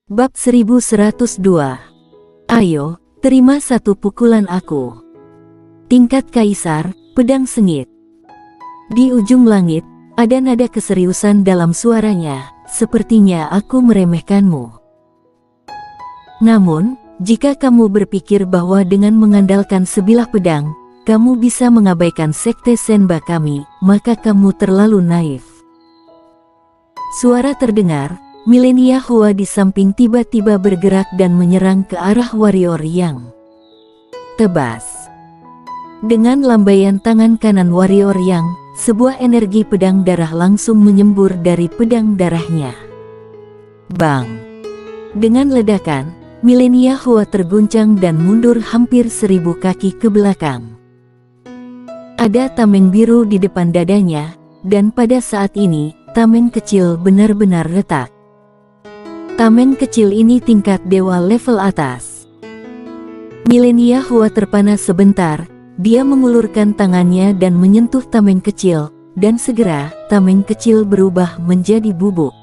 Bab 1102. Ayo, terima satu pukulan aku. Tingkat Kaisar, pedang sengit. Di ujung langit, ada nada keseriusan dalam suaranya, sepertinya aku meremehkanmu. Namun, jika kamu berpikir bahwa dengan mengandalkan sebilah pedang, kamu bisa mengabaikan sekte Senba kami, maka kamu terlalu naif. Suara terdengar. Milenia Hua di samping tiba-tiba bergerak dan menyerang ke arah warrior yang tebas. Dengan lambaian tangan kanan warrior yang, sebuah energi pedang darah langsung menyembur dari pedang darahnya. Bang! Dengan ledakan, Milenia Hua terguncang dan mundur hampir 1000 kaki ke belakang. Ada tameng biru di depan dadanya, dan pada saat ini, tameng kecil benar-benar retak. Tameng kecil ini tingkat dewa level atas. Milenia Hua terpana sebentar, dia mengulurkan tangannya dan menyentuh tameng kecil, dan segera, tameng kecil berubah menjadi bubuk.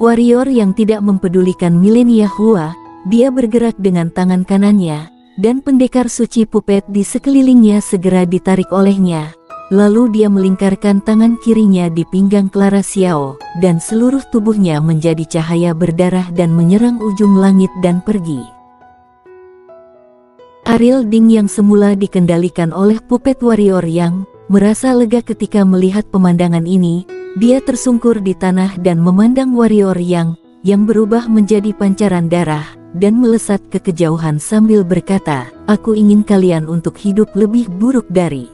Warrior yang tidak mempedulikan Milenia Hua, dia bergerak dengan tangan kanannya, dan pendekar suci pupet di sekelilingnya segera ditarik olehnya. Lalu dia melingkarkan tangan kirinya di pinggang Clara Xiao, dan seluruh tubuhnya menjadi cahaya berdarah dan menyerang ujung langit dan pergi. Ariel Ding yang semula dikendalikan oleh puppet warrior yang merasa lega ketika melihat pemandangan ini, dia tersungkur di tanah dan memandang warrior yang berubah menjadi pancaran darah, dan melesat ke kejauhan sambil berkata, "Aku ingin kalian untuk hidup lebih buruk dari."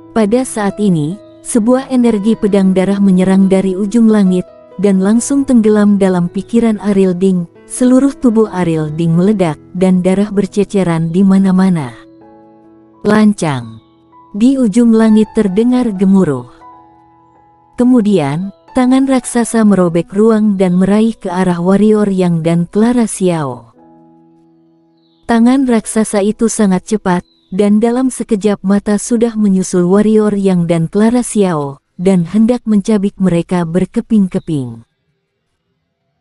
Pada saat ini, sebuah energi pedang darah menyerang dari ujung langit, dan langsung tenggelam dalam pikiran Ariel Ding. Seluruh tubuh Ariel Ding meledak, dan darah berceceran di mana-mana. Lancang. Di ujung langit terdengar gemuruh. Kemudian, tangan raksasa merobek ruang dan meraih ke arah warrior yang dan Clara Xiao. Tangan raksasa itu sangat cepat, dan dalam sekejap mata sudah menyusul warrior yang dan Clara Xiao, dan hendak mencabik mereka berkeping-keping.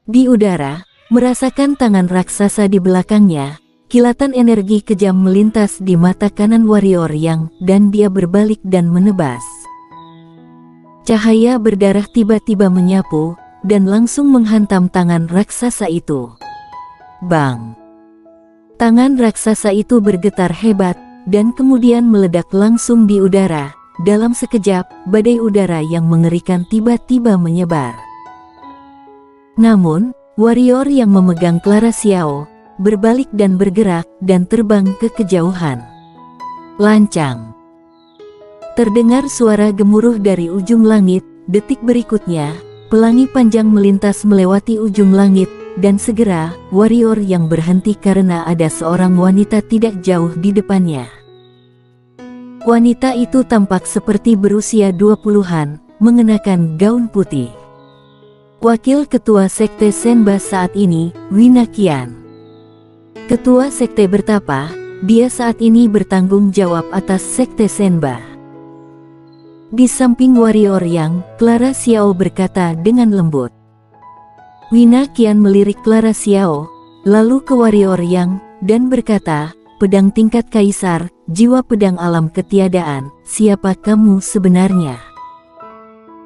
Di udara, merasakan tangan raksasa di belakangnya, kilatan energi kejam melintas di mata kanan warrior yang, dan dia berbalik dan menebas. Cahaya berdarah tiba-tiba menyapu, dan langsung menghantam tangan raksasa itu. Bang! Tangan raksasa itu bergetar hebat, dan kemudian meledak langsung di udara. Dalam sekejap, badai udara yang mengerikan tiba-tiba menyebar. Namun, warrior yang memegang Clara Xiao, berbalik dan bergerak, dan terbang ke kejauhan. Lancang. Terdengar suara gemuruh dari ujung langit, detik berikutnya, pelangi panjang melintas melewati ujung langit, dan segera, warrior yang berhenti karena ada seorang wanita tidak jauh di depannya. Wanita itu tampak seperti berusia 20-an, mengenakan gaun putih. Wakil Ketua Sekte Senba saat ini, Wina Qian. Ketua Sekte bertapa, dia saat ini bertanggung jawab atas Sekte Senba. Di samping warrior yang, Clara Xiao berkata dengan lembut. Wina Qian melirik Clara Xiao, lalu ke warrior yang, dan berkata, "Pedang tingkat Kaisar, jiwa pedang alam ketiadaan, siapa kamu sebenarnya?"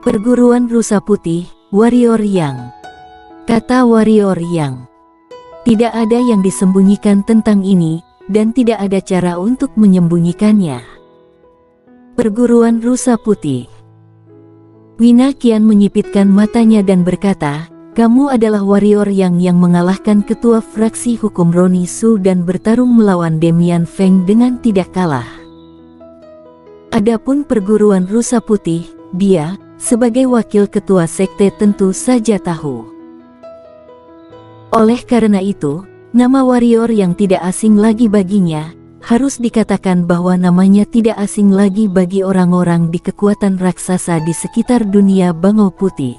"Perguruan Rusa Putih, warrior yang," kata warrior yang. Tidak ada yang disembunyikan tentang ini, dan tidak ada cara untuk menyembunyikannya. Perguruan Rusa Putih. Wina Qian menyipitkan matanya dan berkata, "Kamu adalah warrior yang mengalahkan ketua fraksi hukum Roni Su dan bertarung melawan Demian Feng dengan tidak kalah. Adapun perguruan Rusa Putih, dia, sebagai wakil ketua sekte tentu saja tahu. Oleh karena itu, nama warrior yang tidak asing lagi baginya, harus dikatakan bahwa namanya tidak asing lagi bagi orang-orang di kekuatan raksasa di sekitar dunia Bangau Putih.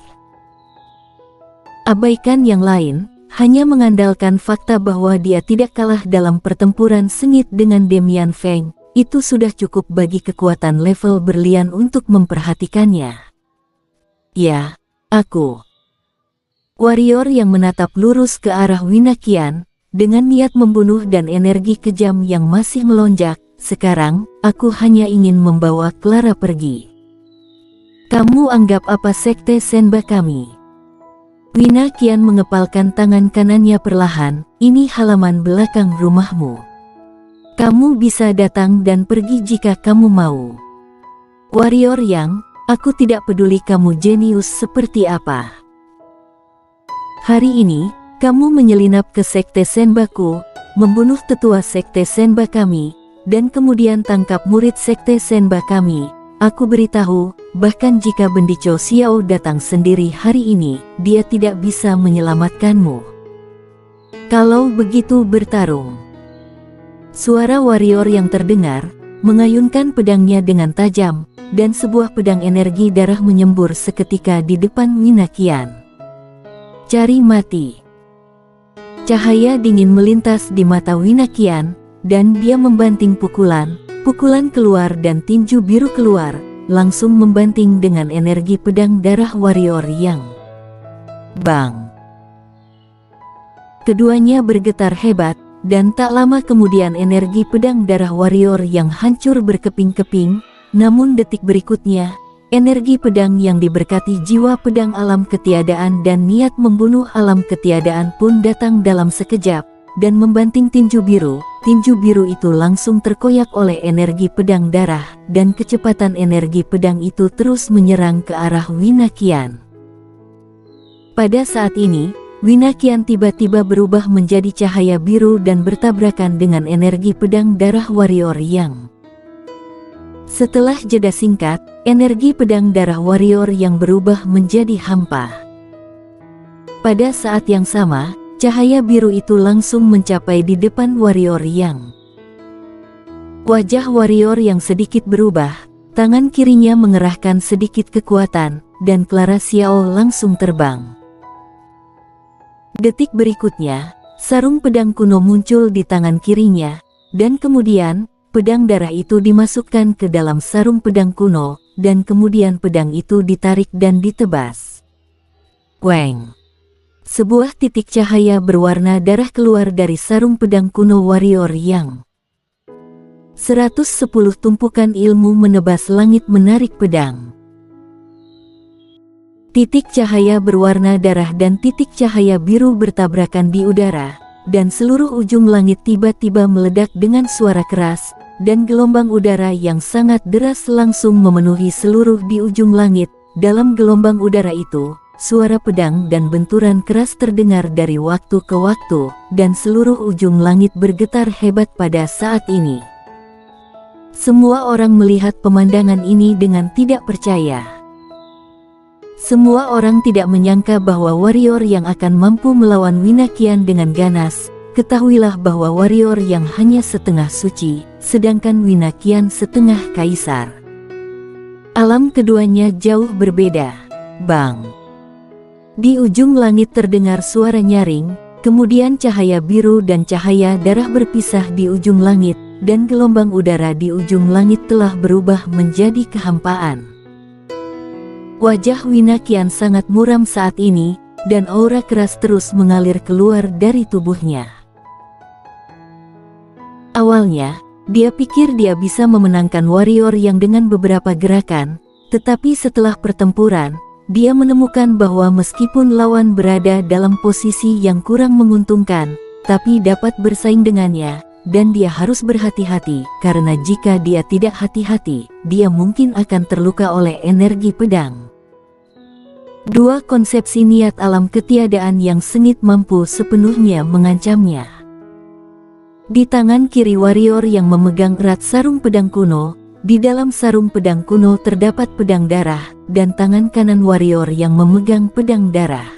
Abaikan yang lain, hanya mengandalkan fakta bahwa dia tidak kalah dalam pertempuran sengit dengan Demian Feng, itu sudah cukup bagi kekuatan level berlian untuk memperhatikannya." "Ya, aku." Warrior yang menatap lurus ke arah Winakian, dengan niat membunuh dan energi kejam yang masih melonjak. Sekarang, aku hanya ingin membawa Clara pergi. Kamu anggap apa sekte Senba kami? Winakian mengepalkan tangan kanannya perlahan. Ini halaman belakang rumahmu. Kamu bisa datang dan pergi jika kamu mau. Warrior yang, aku tidak peduli kamu jenius seperti apa. Hari ini, kamu menyelinap ke sekte Senbaku, membunuh tetua sekte Senba kami, dan kemudian tangkap murid sekte Senba kami. Aku beritahu, bahkan jika Bendico Xiao datang sendiri hari ini, dia tidak bisa menyelamatkanmu. Kalau begitu bertarung. Suara warrior yang terdengar, mengayunkan pedangnya dengan tajam, dan sebuah pedang energi darah menyembur seketika di depan Winakian. Cari mati. Cahaya dingin melintas di mata Winakian, dan dia membanting pukulan keluar dan tinju biru keluar, langsung membanting dengan energi pedang darah warrior yang. Bang! Keduanya bergetar hebat, dan tak lama kemudian energi pedang darah warrior yang hancur berkeping-keping, namun detik berikutnya, energi pedang yang diberkati jiwa pedang alam ketiadaan dan niat membunuh alam ketiadaan pun datang dalam sekejap, dan membanting tinju biru. Tinju biru itu langsung terkoyak oleh energi pedang darah, dan kecepatan energi pedang itu terus menyerang ke arah Winakian. Pada saat ini, Winakian tiba-tiba berubah menjadi cahaya biru dan bertabrakan dengan energi pedang darah warrior yang. Setelah jeda singkat, energi pedang darah warrior yang berubah menjadi hampa. Pada saat yang sama, cahaya biru itu langsung mencapai di depan warrior yang. Wajah warrior yang sedikit berubah, tangan kirinya mengerahkan sedikit kekuatan, dan Clara Xiao langsung terbang. Detik berikutnya, sarung pedang kuno muncul di tangan kirinya, dan kemudian, pedang darah itu dimasukkan ke dalam sarung pedang kuno, dan kemudian pedang itu ditarik dan ditebas. Weng! Sebuah titik cahaya berwarna darah keluar dari sarung pedang kuno warrior yang. 110 tumpukan ilmu menebas langit menarik pedang. Titik cahaya berwarna darah dan titik cahaya biru bertabrakan di udara, dan seluruh ujung langit tiba-tiba meledak dengan suara keras, dan gelombang udara yang sangat deras langsung memenuhi seluruh di ujung langit. Dalam gelombang udara itu, suara pedang dan benturan keras terdengar dari waktu ke waktu, dan seluruh ujung langit bergetar hebat pada saat ini. Semua orang melihat pemandangan ini dengan tidak percaya. Semua orang tidak menyangka bahwa warrior yang akan mampu melawan Winakian dengan ganas. Ketahuilah bahwa warrior yang hanya setengah suci, sedangkan Winakian setengah kaisar. Alam keduanya jauh berbeda. Bang! Di ujung langit terdengar suara nyaring, kemudian cahaya biru dan cahaya darah berpisah di ujung langit, dan gelombang udara di ujung langit telah berubah menjadi kehampaan. Wajah Winakian sangat muram saat ini, dan aura keras terus mengalir keluar dari tubuhnya. Awalnya, dia pikir dia bisa memenangkan warrior yang dengan beberapa gerakan, tetapi setelah pertempuran, dia menemukan bahwa meskipun lawan berada dalam posisi yang kurang menguntungkan, tapi dapat bersaing dengannya, dan dia harus berhati-hati, karena jika dia tidak hati-hati, dia mungkin akan terluka oleh energi pedang. Dua konsepsi niat alam ketiadaan yang sengit mampu sepenuhnya mengancamnya. Di tangan kiri warrior yang memegang erat sarung pedang kuno, di dalam sarung pedang kuno terdapat pedang darah, dan tangan kanan warrior yang memegang pedang darah.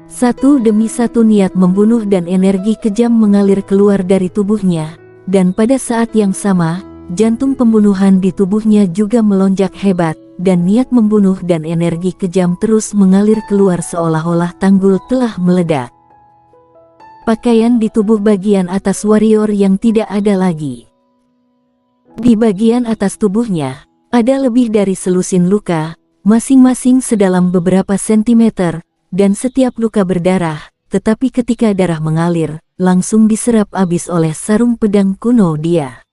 Satu demi satu niat membunuh dan energi kejam mengalir keluar dari tubuhnya, dan pada saat yang sama, jantung pembunuhan di tubuhnya juga melonjak hebat, dan niat membunuh dan energi kejam terus mengalir keluar seolah-olah tanggul telah meledak. Pakaian di tubuh bagian atas warrior yang tidak ada lagi. Di bagian atas tubuhnya, ada lebih dari selusin luka, masing-masing sedalam beberapa sentimeter, dan setiap luka berdarah, tetapi ketika darah mengalir, langsung diserap habis oleh sarung pedang kuno dia.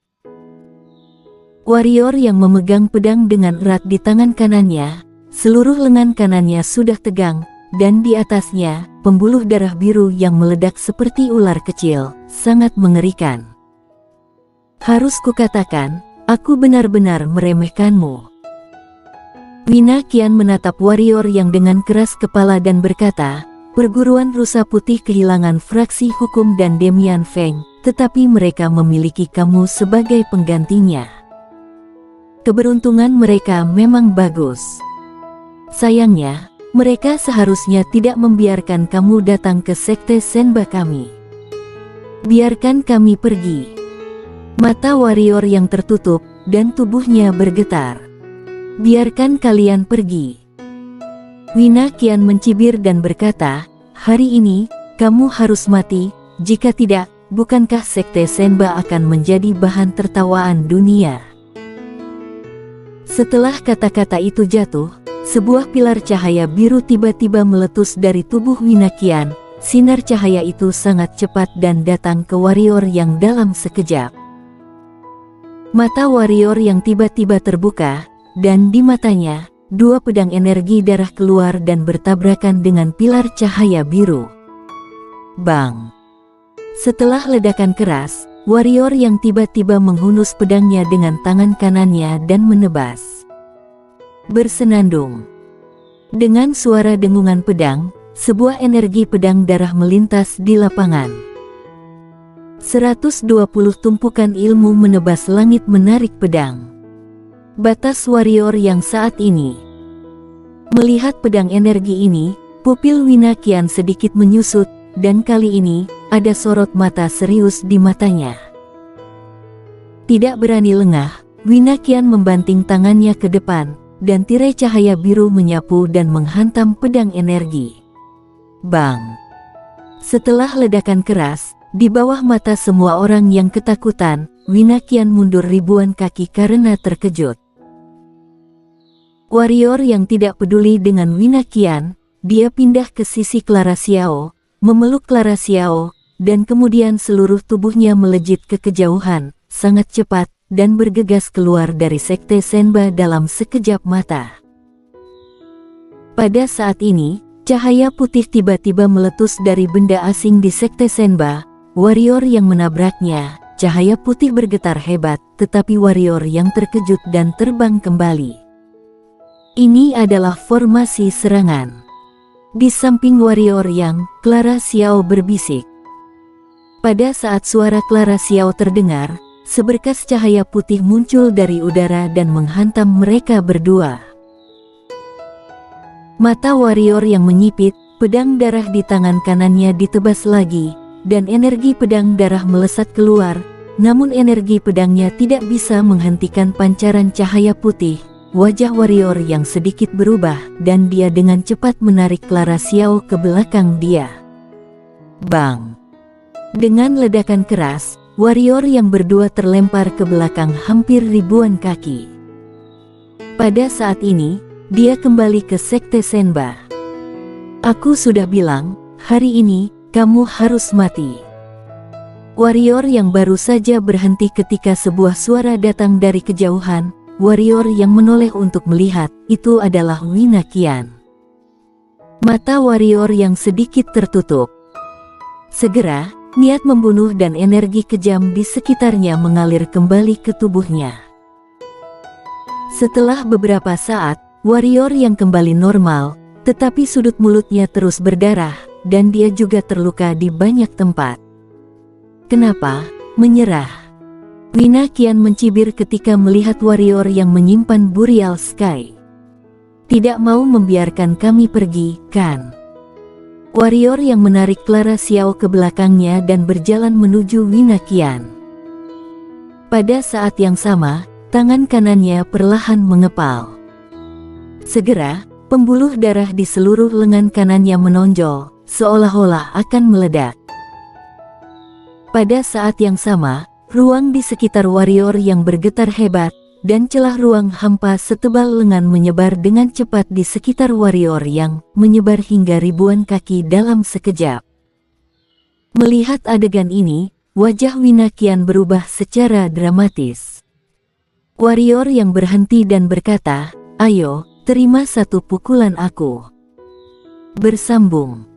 Warrior yang memegang pedang dengan erat di tangan kanannya, seluruh lengan kanannya sudah tegang, dan di atasnya, pembuluh darah biru yang meledak seperti ular kecil, sangat mengerikan. Harus kukatakan, aku benar-benar meremehkanmu. Wina Qian menatap warrior yang dengan keras kepala dan berkata, perguruan rusa putih kehilangan fraksi hukum dan Demian Feng, tetapi mereka memiliki kamu sebagai penggantinya. Keberuntungan mereka memang bagus. Sayangnya, mereka seharusnya tidak membiarkan kamu datang ke sekte Senba kami. Biarkan kami pergi. Mata warrior yang tertutup, dan tubuhnya bergetar. Biarkan kalian pergi. Wina Qian mencibir dan berkata, hari ini, kamu harus mati, jika tidak, bukankah sekte Senba akan menjadi bahan tertawaan dunia? Setelah kata-kata itu jatuh, sebuah pilar cahaya biru tiba-tiba meletus dari tubuh Wina Qian. Sinar cahaya itu sangat cepat dan datang ke warrior yang dalam sekejap. Mata warrior yang tiba-tiba terbuka, dan di matanya, dua pedang energi darah keluar dan bertabrakan dengan pilar cahaya biru. Bang! Setelah ledakan keras, warrior yang tiba-tiba menghunus pedangnya dengan tangan kanannya dan menebas. Bersenandung. Dengan suara dengungan pedang, sebuah energi pedang darah melintas di lapangan. 120 tumpukan ilmu menebas langit menarik pedang. Batas warrior yang saat ini. Melihat pedang energi ini, pupil Wina Qian sedikit menyusut, dan kali ini, ada sorot mata serius di matanya. Tidak berani lengah, Wina Qian membanting tangannya ke depan, dan tirai cahaya biru menyapu dan menghantam pedang energi. Bang! Setelah ledakan keras, di bawah mata semua orang yang ketakutan, Wina Qian mundur ribuan kaki karena terkejut. Warrior yang tidak peduli dengan Wina Qian, dia pindah ke sisi Clara Xiao, memeluk Clara Xiao, dan kemudian seluruh tubuhnya melejit ke kejauhan, sangat cepat, dan bergegas keluar dari sekte Senba dalam sekejap mata. Pada saat ini, cahaya putih tiba-tiba meletus dari benda asing di sekte Senba. Warrior yang menabraknya, cahaya putih bergetar hebat, tetapi warrior yang terkejut dan terbang kembali. Ini adalah formasi serangan. Di samping warrior yang, Clara Xiao berbisik. Pada saat suara Clara Xiao terdengar, seberkas cahaya putih muncul dari udara dan menghantam mereka berdua. Mata warrior yang menyipit, pedang darah di tangan kanannya ditebas lagi, dan energi pedang darah melesat keluar, namun energi pedangnya tidak bisa menghentikan pancaran cahaya putih. Wajah warrior yang sedikit berubah, dan dia dengan cepat menarik Clara Xiao ke belakang dia. Bang! Dengan ledakan keras, warrior yang berdua terlempar ke belakang hampir ribuan kaki. Pada saat ini, dia kembali ke sekte Senba. Aku sudah bilang, hari ini, kamu harus mati. Warrior yang baru saja berhenti ketika sebuah suara datang dari kejauhan. Warrior yang menoleh untuk melihat, itu adalah Wina Qian. Mata warrior yang sedikit tertutup. Segera, niat membunuh dan energi kejam di sekitarnya mengalir kembali ke tubuhnya. Setelah beberapa saat, warrior yang kembali normal, tetapi sudut mulutnya terus berdarah, dan dia juga terluka di banyak tempat. Kenapa? Menyerah. Wina Qian mencibir ketika melihat warrior yang menyimpan Burial Sky. Tidak mau membiarkan kami pergi, kan? Warrior yang menarik Clara Xiao ke belakangnya dan berjalan menuju Wina Qian. Pada saat yang sama, tangan kanannya perlahan mengepal. Segera, pembuluh darah di seluruh lengan kanannya menonjol, seolah-olah akan meledak. Pada saat yang sama, ruang di sekitar warrior yang bergetar hebat, dan celah ruang hampa setebal lengan menyebar dengan cepat di sekitar warrior yang menyebar hingga ribuan kaki dalam sekejap. Melihat adegan ini, wajah Wina kian berubah secara dramatis. Warrior yang berhenti dan berkata, "Ayo, terima satu pukulan aku." Bersambung.